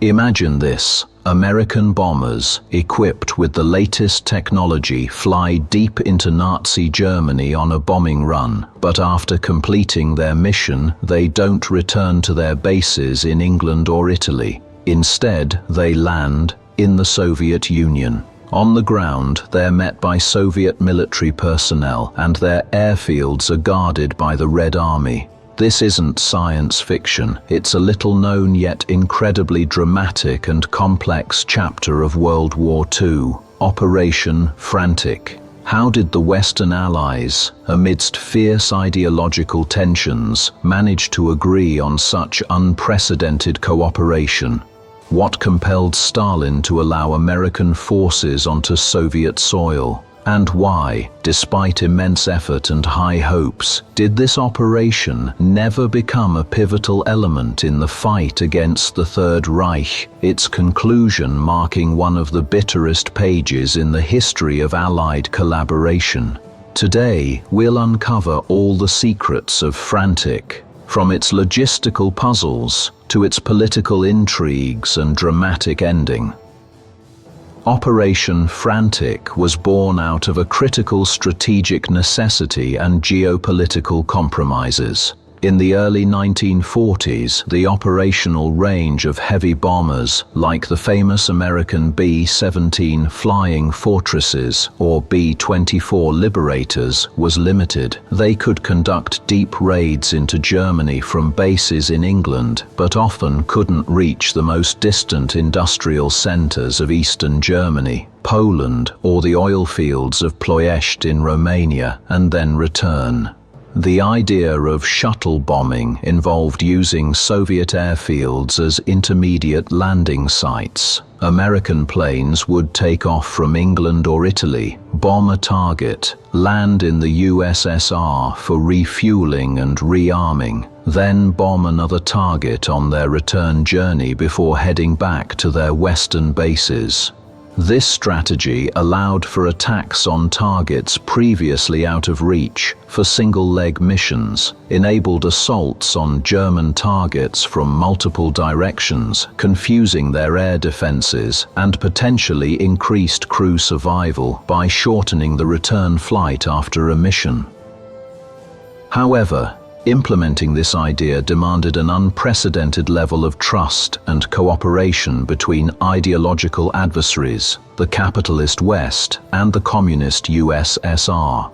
Imagine this: American bombers, equipped with the latest technology, fly deep into Nazi Germany on a bombing run, but after completing their mission, they don't return to their bases in England or Italy. Instead, they land in the Soviet Union. On the ground, they're met by Soviet military personnel, and their airfields are guarded by the Red Army. This isn't science fiction, it's a little-known yet incredibly dramatic and complex chapter of World War II, Operation Frantic. How did the Western Allies, amidst fierce ideological tensions, manage to agree on such unprecedented cooperation? What compelled Stalin to allow American forces onto Soviet soil? And why, despite immense effort and high hopes, did this operation never become a pivotal element in the fight against the Third Reich, its conclusion marking one of the bitterest pages in the history of Allied collaboration? Today, we'll uncover all the secrets of Frantic, from its logistical puzzles to its political intrigues and dramatic ending. Operation Frantic was born out of a critical strategic necessity and geopolitical compromises. In the early 1940s, the operational range of heavy bombers, like the famous American B-17 Flying Fortresses or B-24 Liberators, was limited. They could conduct deep raids into Germany from bases in England, but often couldn't reach the most distant industrial centers of eastern Germany, Poland, or the oil fields of Ploiești in Romania, and then return. The idea of shuttle bombing involved using Soviet airfields as intermediate landing sites. American planes would take off from England or Italy, bomb a target, land in the USSR for refueling and rearming, then bomb another target on their return journey before heading back to their Western bases. This strategy allowed for attacks on targets previously out of reach for single-leg missions, enabled assaults on German targets from multiple directions, confusing their air defenses, and potentially increased crew survival by shortening the return flight after a mission. However, implementing this idea demanded an unprecedented level of trust and cooperation between ideological adversaries, the capitalist West and the communist USSR.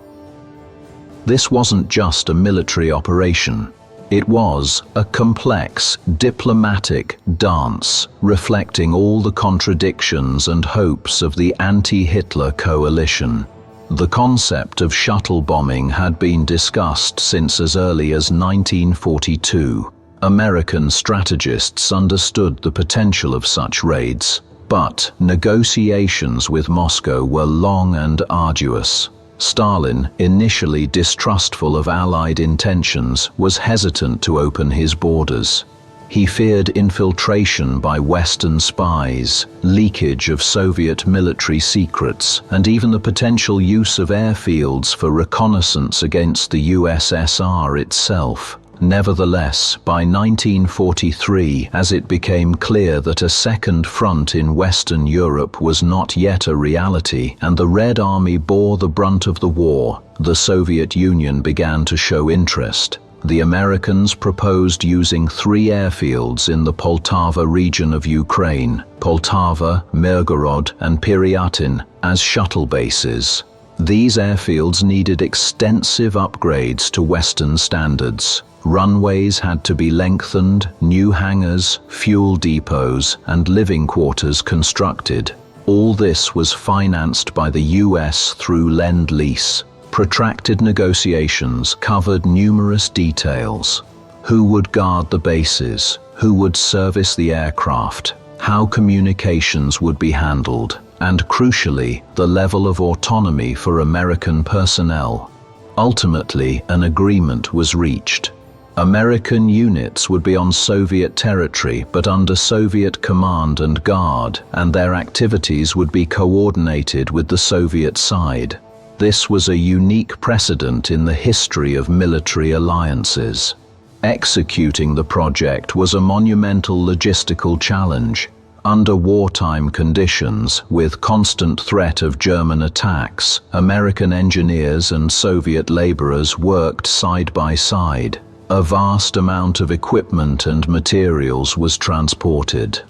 This wasn't just a military operation. It was a complex diplomatic dance, reflecting all the contradictions and hopes of the anti-Hitler coalition. The concept of shuttle bombing had been discussed since as early as 1942. American strategists understood the potential of such raids, but negotiations with Moscow were long and arduous. Stalin, initially distrustful of Allied intentions, was hesitant to open his borders. He feared infiltration by Western spies, leakage of Soviet military secrets, and even the potential use of airfields for reconnaissance against the USSR itself. Nevertheless, by 1943, as it became clear that a second front in Western Europe was not yet a reality, and the Red Army bore the brunt of the war, the Soviet Union began to show interest. The Americans proposed using 3 airfields in the Poltava region of Ukraine, Poltava, Mirgorod, and Pyryatin, as shuttle bases. These airfields needed extensive upgrades to Western standards. Runways had to be lengthened, new hangars, fuel depots, and living quarters constructed. All this was financed by the US through lend-lease. Protracted negotiations covered numerous details. Who would guard the bases? Who would service the aircraft? How communications would be handled? And crucially, the level of autonomy for American personnel. Ultimately, an agreement was reached. American units would be on Soviet territory but under Soviet command and guard, and their activities would be coordinated with the Soviet side. This was a unique precedent in the history of military alliances. Executing the project was a monumental logistical challenge. Under wartime conditions, with constant threat of German attacks, American engineers and Soviet laborers worked side by side. A vast amount of equipment and materials was transported.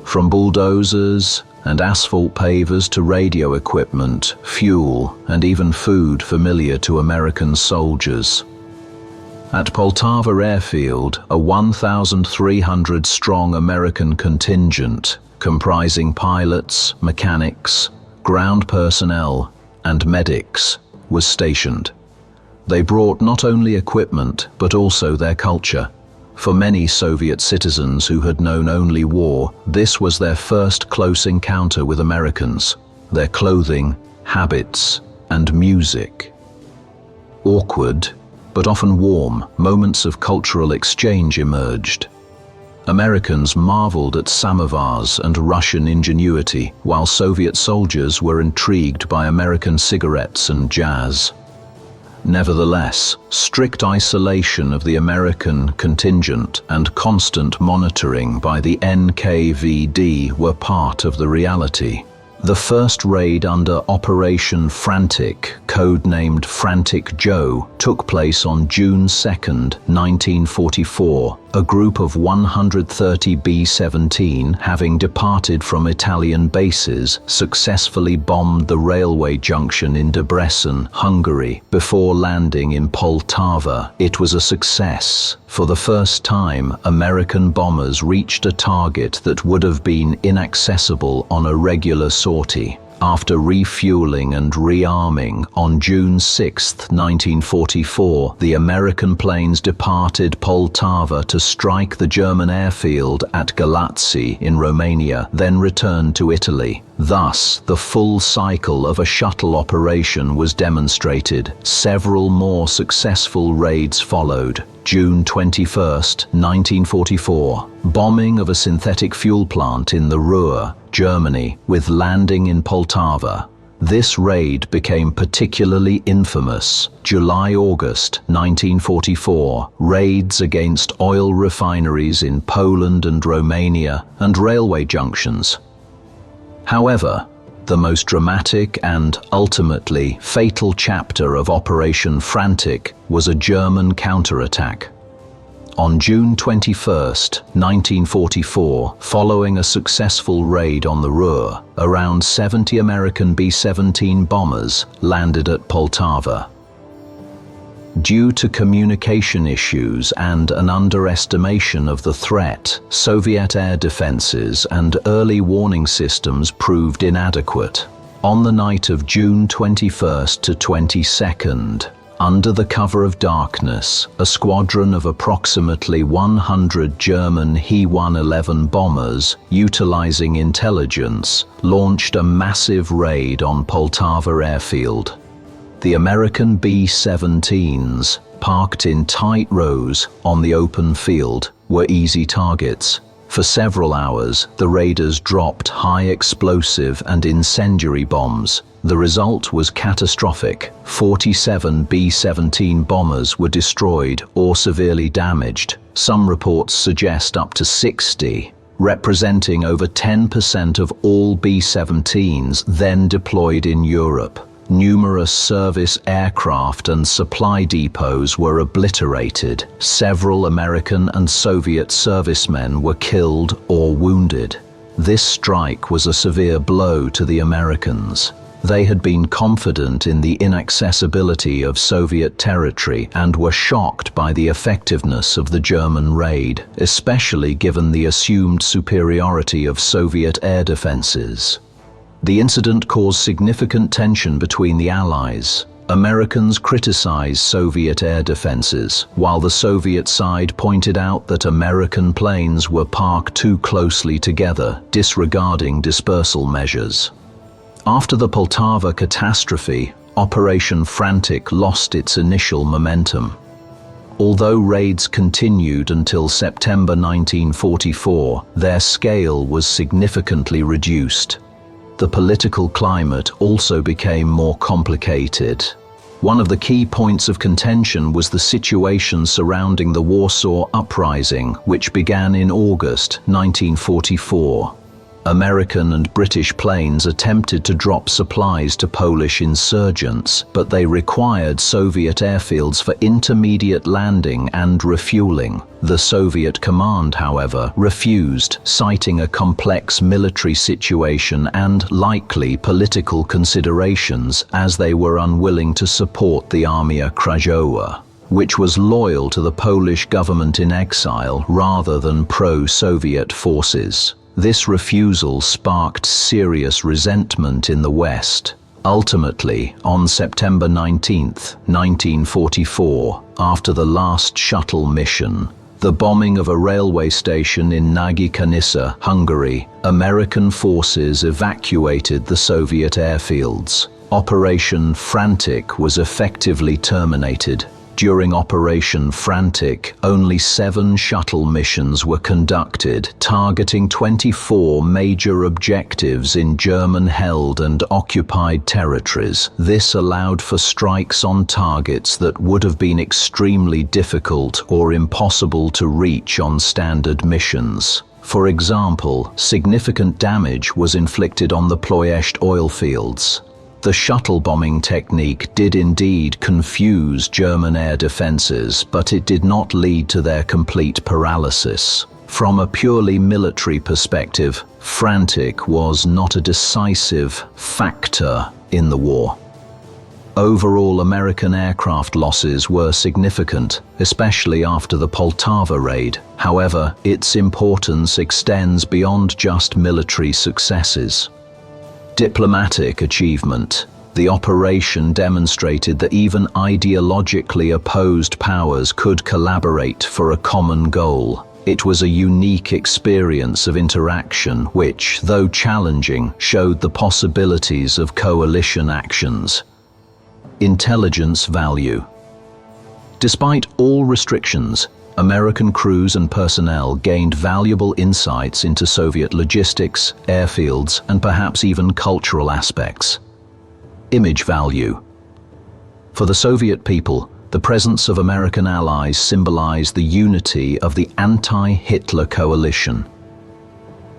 From bulldozers and asphalt pavers to radio equipment, fuel, and even food familiar to American soldiers. At Poltava airfield, a 1,300-strong American contingent, comprising pilots, mechanics, ground personnel, and medics, was stationed. They brought not only equipment, but also their culture. For many Soviet citizens who had known only war, this was their first close encounter with Americans, their clothing, habits, and music. Awkward, but often warm, moments of cultural exchange emerged. Americans marveled at samovars and Russian ingenuity, while Soviet soldiers were intrigued by American cigarettes and jazz. Nevertheless, strict isolation of the American contingent and constant monitoring by the NKVD were part of the reality. The first raid under Operation Frantic, codenamed Frantic Joe, took place on June 2, 1944. A group of 130 B-17, having departed from Italian bases, successfully bombed the railway junction in Debrecen, Hungary, before landing in Poltava. It was a success. For the first time, American bombers reached a target that would have been inaccessible on a regular sortie. After refueling and rearming, on June 6, 1944, the American planes departed Poltava to strike the German airfield at Galați in Romania, then returned to Italy. Thus, the full cycle of a shuttle operation was demonstrated. Several more successful raids followed. June 21, 1944, bombing of a synthetic fuel plant in the Ruhr, Germany, with landing in Poltava. This raid became particularly infamous. July-August 1944, raids against oil refineries in Poland and Romania and railway junctions. However, the most dramatic and ultimately fatal chapter of Operation Frantic was a German counterattack. On June 21, 1944, following a successful raid on the Ruhr, around 70 American B-17 bombers landed at Poltava. Due to communication issues and an underestimation of the threat, Soviet air defenses and early warning systems proved inadequate. On the night of June 21 to 22, under the cover of darkness, a squadron of approximately 100 German He-111 bombers, utilizing intelligence, launched a massive raid on Poltava airfield. The American B-17s, parked in tight rows on the open field, were easy targets. For several hours, the raiders dropped high explosive and incendiary bombs. The result was catastrophic. 47 B-17 bombers were destroyed or severely damaged. Some reports suggest up to 60, representing over 10% of all B-17s then deployed in Europe. Numerous service aircraft and supply depots were obliterated. Several American and Soviet servicemen were killed or wounded. This strike was a severe blow to the Americans. They had been confident in the inaccessibility of Soviet territory and were shocked by the effectiveness of the German raid, especially given the assumed superiority of Soviet air defenses. The incident caused significant tension between the Allies. Americans criticized Soviet air defenses, while the Soviet side pointed out that American planes were parked too closely together, disregarding dispersal measures. After the Poltava catastrophe, Operation Frantic lost its initial momentum. Although raids continued until September 1944, their scale was significantly reduced. The political climate also became more complicated. One of the key points of contention was the situation surrounding the Warsaw Uprising, which began in August 1944. American and British planes attempted to drop supplies to Polish insurgents, but they required Soviet airfields for intermediate landing and refueling. The Soviet command, however, refused, citing a complex military situation and likely political considerations, as they were unwilling to support the Armia Krajowa, which was loyal to the Polish government in exile rather than pro-Soviet forces. This refusal sparked serious resentment in the West. Ultimately, on September 19, 1944, after the last Shuttle mission, the bombing of a railway station in Nagy Kanisa, Hungary, American forces evacuated the Soviet airfields. Operation Frantic was effectively terminated. During Operation Frantic, only 7 shuttle missions were conducted, targeting 24 major objectives in German-held and occupied territories. This allowed for strikes on targets that would have been extremely difficult or impossible to reach on standard missions. For example, significant damage was inflicted on the Ploiești oil fields. The shuttle bombing technique did indeed confuse German air defenses, but it did not lead to their complete paralysis. From a purely military perspective, Frantic was not a decisive factor in the war. Overall, American aircraft losses were significant, especially after the Poltava raid. However, its importance extends beyond just military successes. Diplomatic achievement. The operation demonstrated that even ideologically opposed powers could collaborate for a common goal. It was a unique experience of interaction which, though challenging, showed the possibilities of coalition actions. Intelligence value. Despite all restrictions, American crews and personnel gained valuable insights into Soviet logistics, airfields, and perhaps even cultural aspects. Image value. For the Soviet people, the presence of American allies symbolized the unity of the anti-Hitler coalition.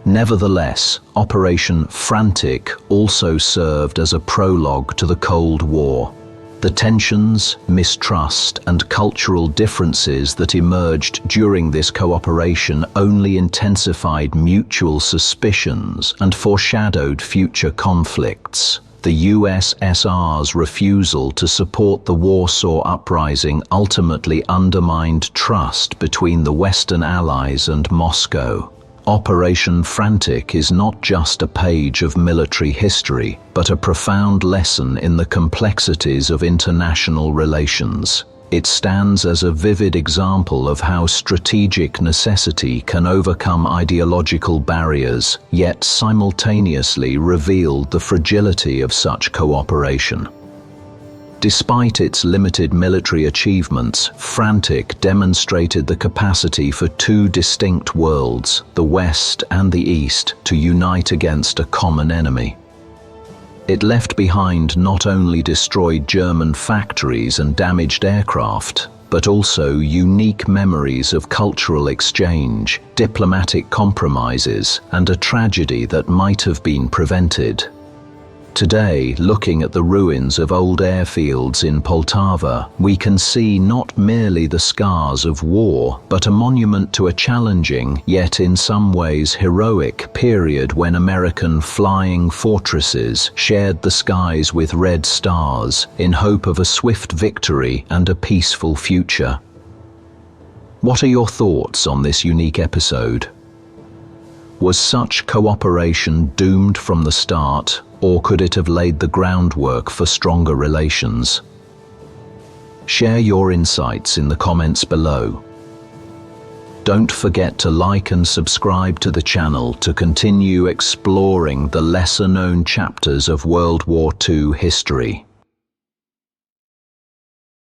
Nevertheless, Operation Frantic also served as a prologue to the Cold War. The tensions, mistrust, and cultural differences that emerged during this cooperation only intensified mutual suspicions and foreshadowed future conflicts. The USSR's refusal to support the Warsaw Uprising ultimately undermined trust between the Western Allies and Moscow. Operation Frantic is not just a page of military history, but a profound lesson in the complexities of international relations. It stands as a vivid example of how strategic necessity can overcome ideological barriers, yet simultaneously revealed the fragility of such cooperation. Despite its limited military achievements, Frantic demonstrated the capacity for 2 distinct worlds, the West and the East, to unite against a common enemy. It left behind not only destroyed German factories and damaged aircraft, but also unique memories of cultural exchange, diplomatic compromises, and a tragedy that might have been prevented. Today, looking at the ruins of old airfields in Poltava, we can see not merely the scars of war, but a monument to a challenging, yet in some ways heroic, period when American flying fortresses shared the skies with red stars in hope of a swift victory and a peaceful future. What are your thoughts on this unique episode? Was such cooperation doomed from the start, or could it have laid the groundwork for stronger relations? Share your insights in the comments below. Don't forget to like and subscribe to the channel to continue exploring the lesser-known chapters of World War II history.